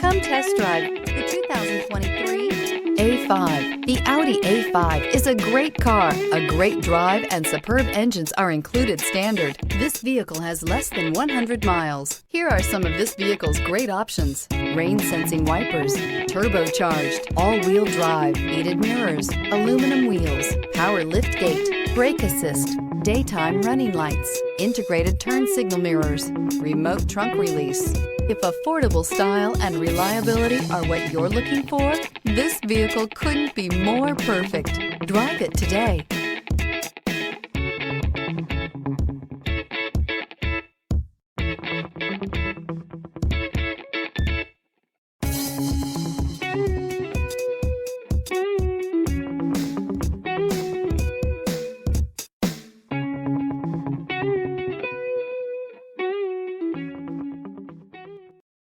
Come test drive the 2023 A5. The Audi A5 is a great car. A great drive and superb engines are included standard. This vehicle has less than 100 miles. Here are some of this vehicle's great options: rain sensing wipers, turbocharged, all-wheel drive, heated mirrors, aluminum wheels, power liftgate, brake assist, daytime running lights, integrated turn signal mirrors, remote trunk release. If affordable style and reliability are what you're looking for, this vehicle couldn't be more perfect. Drive it today.